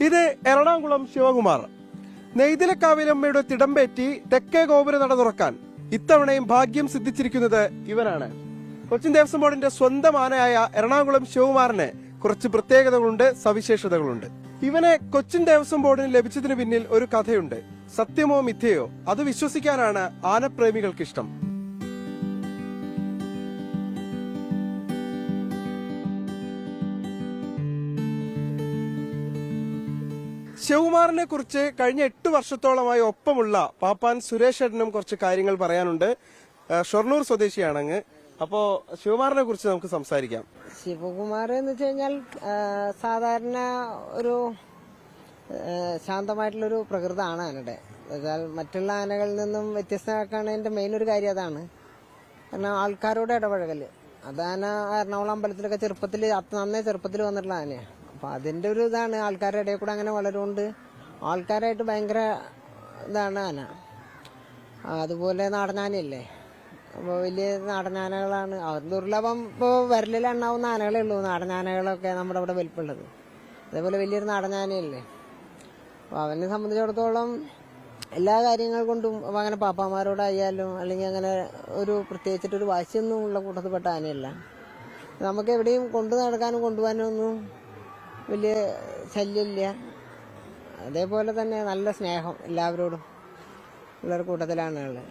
ഇത് എറണാകുളം ശിവകുമാർ. നെയ്തിലക്കാവിലമ്മയുടെ തിടമ്പേറ്റി തെക്കേ ഗോപുര നട തുറക്കാൻ ഇത്തവണയും ഭാഗ്യം സിദ്ധിച്ചിരിക്കുന്നത് ഇവനാണ്. കൊച്ചിൻ ദേവസ്വം ബോർഡിന്റെ സ്വന്തം ആനയായ എറണാകുളം ശിവകുമാറിന് കുറച്ച് പ്രത്യേകതകളുണ്ട്, സവിശേഷതകളുണ്ട്. ഇവനെ കൊച്ചിൻ ദേവസ്വം ബോർഡിന് ലഭിച്ചതിന് പിന്നിൽ ഒരു കഥയുണ്ട്. സത്യമോ മിഥ്യയോ അത് വിശ്വസിക്കാനാണ് ആനപ്രേമികൾക്കിഷ്ടം. ശിവകുമാറിനെ കുറിച്ച് കഴിഞ്ഞ 8 വർഷത്തോളമായി ഒപ്പമുള്ള പാപ്പാൻ സുരേഷ് ഏട്ടനും കുറച്ച് കാര്യങ്ങൾ പറയാനുണ്ട്. ഷൊർണൂർ സ്വദേശിയാണങ്ങ്. അപ്പോ ശിവകുമാറിനെ കുറിച്ച് നമുക്ക് സംസാരിക്കാം. ശിവകുമാർ എന്ന് വെച്ച് കഴിഞ്ഞാൽ സാധാരണ ഒരു ശാന്തമായിട്ടുള്ളൊരു പ്രകൃതമാണ് ആനയുടെ. എന്നാൽ മറ്റുള്ള ആനകളിൽ നിന്നും വ്യത്യസ്തമാക്കാണതിന്റെ മെയിൻ ഒരു കാര്യം അതാണ്. കാരണം ആൾക്കാരോട് ഇടപഴകല്. അതാന എറണാകുളം അമ്പലത്തിലൊക്കെ നന്നേ ചെറുപ്പത്തിൽ വന്നിട്ടുള്ള ആനയാണ്. അപ്പൊ അതിന്റെ ഒരു ഇതാണ്, ആൾക്കാരുടെ ഇടയിൽ കൂടെ അങ്ങനെ വളരുകൊണ്ട് ആൾക്കാരായിട്ട് ഭയങ്കര ഇതാണ് ആന. അതുപോലെ നാടനാനയല്ലേ, അപ്പോൾ വലിയ നാടനാനകളാണ്. അവർ ദുർലഭം ഇപ്പോൾ വിരലിലെണ്ണാവുന്ന ആനകളേ ഉള്ളൂ നാടനാനകളൊക്കെ നമ്മുടെ അവിടെ വലിപ്പമുള്ളത്. അതേപോലെ വലിയൊരു നാടനാനയല്ലേ. അപ്പോൾ അവനെ സംബന്ധിച്ചിടത്തോളം എല്ലാ കാര്യങ്ങൾ കൊണ്ടും അങ്ങനെ പാപ്പാമാരോടായാലും അല്ലെങ്കിൽ അങ്ങനെ ഒരു പ്രത്യേകിച്ചിട്ടൊരു വാശിയൊന്നും ഉള്ള കൂട്ടത്തിൽപ്പെട്ട ആനയല്ല. നമുക്ക് എവിടെയും കൊണ്ടു നടക്കാനും കൊണ്ടുപോകാനും ഒന്നും വലിയ ശല്യമില്ല. അതേപോലെ തന്നെ നല്ല സ്നേഹം എല്ലാവരോടും ഉള്ളൊരു കൂട്ടത്തിലാണ് ഉള്ളത്.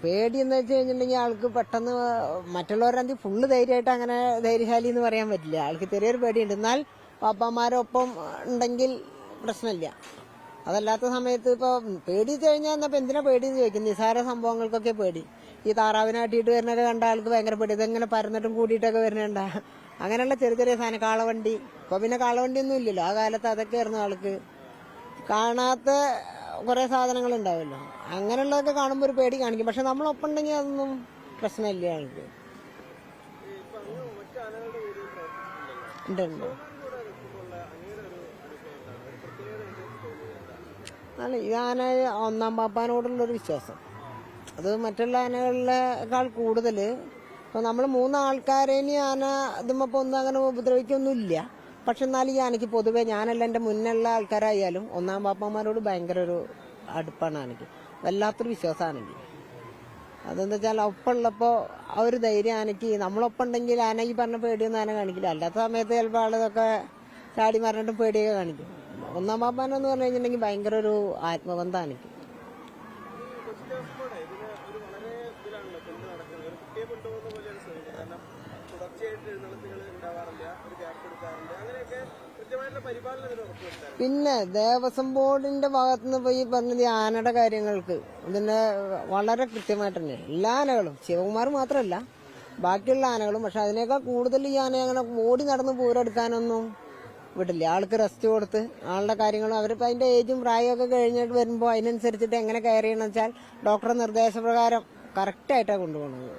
പേടി എന്ന് വെച്ച് കഴിഞ്ഞിട്ടുണ്ടെങ്കിൽ ആൾക്ക് പെട്ടെന്ന് മറ്റുള്ളവരെ ഫുള്ള് ധൈര്യമായിട്ട് അങ്ങനെ ധൈര്യശാലി എന്ന് പറയാൻ പറ്റില്ല. ആൾക്ക് ചെറിയൊരു പേടിയുണ്ട്. എന്നാൽ പാപ്പാമാരൊപ്പം ഉണ്ടെങ്കിൽ പ്രശ്നമില്ല. അതല്ലാത്ത സമയത്ത് ഇപ്പോൾ പേടി കഴിഞ്ഞാൽ എന്നപ്പോൾ എന്തിനാ പേടി എന്ന് ചോദിക്കും. നിസാര സംഭവങ്ങൾക്കൊക്കെ പേടി. ഈ താറാവിനാട്ടിയിട്ട് വരുന്നൊക്കെ കണ്ട ആൾക്ക് ഭയങ്കര പേടി. ഇതെങ്ങനെ പരന്നിട്ടും കൂടിയിട്ടൊക്കെ വരുന്നുണ്ട അങ്ങനെയുള്ള ചെറിയ ചെറിയ സാധനം. കാളവണ്ടി, ഇപ്പൊ പിന്നെ കാളവണ്ടി ഒന്നും ഇല്ലല്ലോ. ആ കാലത്ത് അതൊക്കെ ആയിരുന്നു ആൾക്ക്. കാണാത്ത കുറെ സാധനങ്ങൾ ഉണ്ടാവുമല്ലോ, അങ്ങനെയുള്ളതൊക്കെ കാണുമ്പോൾ ഒരു പേടി കാണിക്കും. പക്ഷെ നമ്മളൊപ്പം ഉണ്ടെങ്കിൽ അതൊന്നും പ്രശ്നമില്ല ആൾക്ക്. ഉണ്ട്. അല്ല, ഈ ആന ഒന്നാം പാപ്പാനോടുള്ളൊരു വിശ്വാസം അത് മറ്റുള്ള ആനകളിലേക്കാൾ കൂടുതൽ. ഇപ്പൊ നമ്മൾ 3 ആൾക്കാരേനി ആന ഇതുമ്പോ ഒന്നും അങ്ങനെ ഉപദ്രവിക്കൊന്നുമില്ല. പക്ഷെ എന്നാലും ഈ ആനയ്ക്ക് പൊതുവെ ഞാനല്ല എൻ്റെ മുന്നുള്ള ആൾക്കാരായാലും ഒന്നാം പാപ്പന്മാരോട് ഭയങ്കര ഒരു അടുപ്പാണ് ആനയ്ക്ക്. വല്ലാത്തൊരു വിശ്വാസമാണെങ്കിൽ അതെന്താ വെച്ചാൽ ഒപ്പമുള്ളപ്പോൾ ആ ഒരു ധൈര്യം ആനയ്ക്ക്. നമ്മളൊപ്പം ഉണ്ടെങ്കിൽ ആന ഈ പറഞ്ഞ പേടിയൊന്നും ആന കാണിക്കില്ല. അല്ലാത്ത സമയത്ത് ചിലപ്പോൾ ആളിതൊക്കെ ചാടി മറിഞ്ഞിട്ടും പേടിയൊക്കെ കാണിക്കും. ഒന്നാം പാപ്പാനെന്ന് പറഞ്ഞു കഴിഞ്ഞിട്ടുണ്ടെങ്കിൽ ഭയങ്കര ഒരു ആത്മബന്ധം ആനയ്ക്ക്. പിന്നെ ദേവസ്വം ബോർഡിന്റെ ഭാഗത്തുനിന്ന് പോയി പറഞ്ഞത് ആനയുടെ കാര്യങ്ങൾക്ക് ഇതിന്റെ വളരെ കൃത്യമായിട്ട് തന്നെ എല്ലാ ആനകളും, ശിവകുമാർ മാത്രമല്ല ബാക്കിയുള്ള ആനകളും. പക്ഷെ അതിനേക്കാൾ കൂടുതൽ ഈ ആന അങ്ങനെ ഓടി നടന്ന് പൂരെടുക്കാനൊന്നും വിടില്ല. ആൾക്ക് റെസ്റ്റ് കൊടുത്ത് ആളുടെ കാര്യങ്ങളും അവരിപ്പോൾ അതിന്റെ ഏജും പ്രായമൊക്കെ കഴിഞ്ഞിട്ട് വരുമ്പോൾ അതിനനുസരിച്ചിട്ട് എങ്ങനെ കെയർ ചെയ്യണമെന്ന് വെച്ചാൽ ഡോക്ടറുടെ നിർദ്ദേശപ്രകാരം കറക്റ്റായിട്ടാണ് കൊണ്ടുപോകുന്നത്.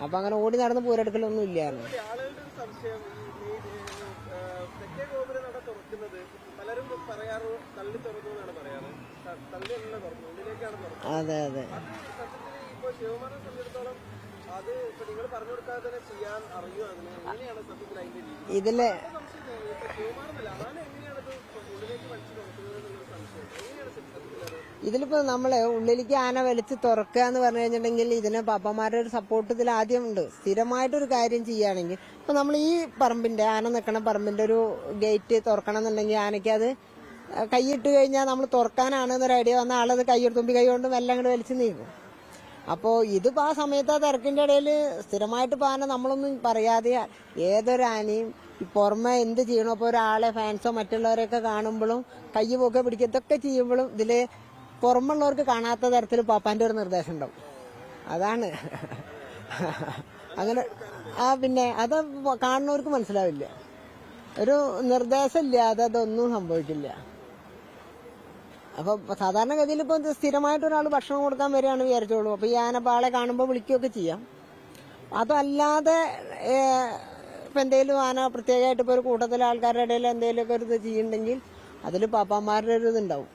അപ്പൊ അങ്ങനെ ഓടി നടന്ന് പൂരെടുക്കലൊന്നും ഇല്ലായിരുന്നു. അതെ അതെ. ഇതില് ഇതിലിപ്പോ നമ്മള് ഉള്ളിലേക്ക് ആന വലിച്ച് തുറക്കുക എന്ന് പറഞ്ഞു കഴിഞ്ഞിട്ടുണ്ടെങ്കിൽ ഇതിന് പാപ്പന്മാരുടെ ഒരു സപ്പോർട്ട് ഇതിൽ ആദ്യം ഉണ്ട്. സ്ഥിരമായിട്ടൊരു കാര്യം ചെയ്യുകയാണെങ്കിൽ ഇപ്പൊ നമ്മൾ ഈ പറമ്പിന്റെ ആന നിൽക്കണ പറമ്പിന്റെ ഒരു ഗേറ്റ് തുറക്കണം എന്നുണ്ടെങ്കിൽ ആനയ്ക്ക് അത് കൈയിട്ട് കഴിഞ്ഞാൽ നമ്മൾ തുറക്കാനാണെന്നൊരു ഐഡിയ വന്ന ആളത് തുമ്പി കൈ കൊണ്ട് മെല്ലെ അങ്ങോട്ട് വലിച്ചു നീക്കും. അപ്പോൾ ഇതിപ്പോൾ ആ സമയത്ത് ആ തിരക്കിന്റെ ഇടയിൽ സ്ഥിരമായിട്ട് ആന നമ്മളൊന്നും പറയാതെ ഏതൊരാനയും ഈ പുറമെ എന്ത് ചെയ്യണോ, ഇപ്പോൾ ഒരാളെ ഫാൻസോ മറ്റുള്ളവരെയൊക്കെ കാണുമ്പോഴും കൈ പോക്കെ പിടിക്കുക ഇതൊക്കെ ചെയ്യുമ്പോഴും ഇതില് പുറമുള്ളവർക്ക് കാണാത്ത തരത്തിൽ പാപ്പാന്റെ ഒരു നിർദ്ദേശം ഉണ്ടാവും. അതാണ് അങ്ങനെ. പിന്നെ അത് കാണുന്നവർക്ക് മനസ്സിലാവില്ല. ഒരു നിർദ്ദേശം ഇല്ലാതെ അതൊന്നും സംഭവിക്കില്ല. അപ്പൊ സാധാരണഗതിയിൽ ഇപ്പൊ സ്ഥിരമായിട്ട് ഒരാൾ ഭക്ഷണം കൊടുക്കാൻ വരികയാണ് വിചാരിച്ചോളൂ. അപ്പൊ ഈ ആനപ്പാളെ കാണുമ്പോൾ വിളിക്കുകയൊക്കെ ചെയ്യാം. അതല്ലാതെ ഇപ്പൊ എന്തെങ്കിലും ആന പ്രത്യേകമായിട്ട് ഇപ്പൊ ഒരു കൂട്ടത്തിലെ ആൾക്കാരുടെ ഇടയിൽ എന്തെങ്കിലുമൊക്കെ ഒരു ഇത് ചെയ്യുന്നുണ്ടെങ്കിൽ അതിൽ പാപ്പാമാരുടെ ഒരു ഇതുണ്ടാവും.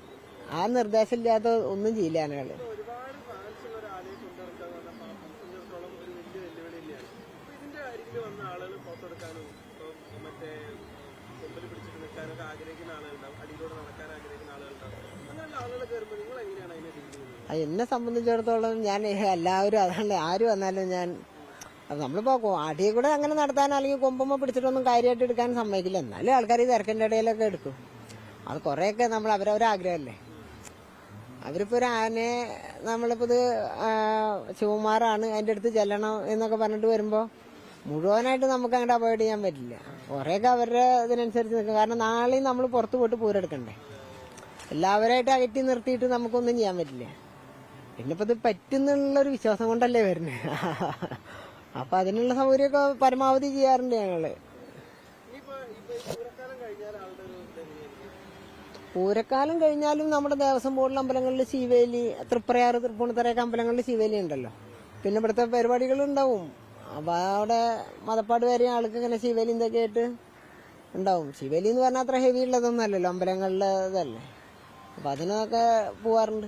ആ നിർദ്ദേശം ഇല്ലാത്ത ഒന്നും ചെയ്യില്ല ആനകള്. ആഗ്രഹിക്കുന്ന ആളുകളുണ്ടാവും, അടിയിലൂടെ നടക്കാൻ ആഗ്രഹിക്കുന്ന ആളുകളുണ്ടാവും. അങ്ങനെയുള്ള ആളുകൾ കയറുമ്പോൾ നിങ്ങൾ എങ്ങനെയാണ് അതിനെ ഡീൽ ചെയ്യുന്നത്? എന്നെ സംബന്ധിച്ചിടത്തോളം ഞാൻ എല്ലാവരും അതാണ്, ആര് വന്നാലും ഞാൻ നമ്മളിപ്പോ അടിയിൽ കൂടെ അങ്ങനെ നടത്താൻ അല്ലെങ്കിൽ കൊമ്പുമ്പോ പിടിച്ചിട്ടൊന്നും കാര്യമായിട്ട് എടുക്കാൻ സമ്മതിക്കില്ല. എന്നാലും ആൾക്കാർ ഈ തിരക്കിന്റെ ഇടയിലൊക്കെ എടുക്കും. അത് കുറെയൊക്കെ നമ്മൾ അവരവരാഗ്രഹമല്ലേ. അവരിപ്പോ ഒരു ആനയെ നമ്മളിപ്പോ ഇത് ശിവകുമാറാണ് അതിന്റെ അടുത്ത് ചെല്ലണം എന്നൊക്കെ പറഞ്ഞിട്ട് വരുമ്പോ മുഴുവനായിട്ട് നമുക്ക് അങ്ങോട്ട് അവോയ്ഡ് ചെയ്യാൻ പറ്റില്ല. കുറെയൊക്കെ അവരുടെ ഇതിനനുസരിച്ച് നിൽക്കും. കാരണം നാളെയും നമ്മൾ പുറത്ത് പോയിട്ട് പൂരെടുക്കണ്ടേ. എല്ലാവരായിട്ട് അകറ്റി നിർത്തിയിട്ട് നമുക്കൊന്നും ചെയ്യാൻ പറ്റില്ല. പിന്നെ ഇപ്പൊ ഇത് പറ്റുന്നുള്ളൊരു വിശ്വാസം കൊണ്ടല്ലേ വരുന്നത്. അപ്പൊ അതിനുള്ള സൗകര്യമൊക്കെ പരമാവധി ചെയ്യാറുണ്ട് ഞങ്ങള്. പൂരക്കാലം കഴിഞ്ഞാലും നമ്മുടെ ദേവസ്വം ബോർഡിലെ അമ്പലങ്ങളിൽ ശിവേലി, തൃപ്രയാറ്, തൃപ്പൂണിത്തറയൊക്കെ അമ്പലങ്ങളിൽ ശിവേലി ഉണ്ടല്ലോ. പിന്നെ ഇവിടുത്തെ പരിപാടികളുണ്ടാവും. അപ്പൊ അവിടെ മതപ്പാട് വരെ ആൾക്ക് ഇങ്ങനെ ശിവേലി എന്തൊക്കെ ആയിട്ട് ഉണ്ടാവും. ശിവേലി എന്ന് പറഞ്ഞാൽ അത്ര ഹെവി ഉള്ളതൊന്നും അല്ലല്ലോ, അമ്പലങ്ങളിലെ ഇതല്ലേ. അപ്പൊ അതിനൊക്കെ പോവാറുണ്ട്.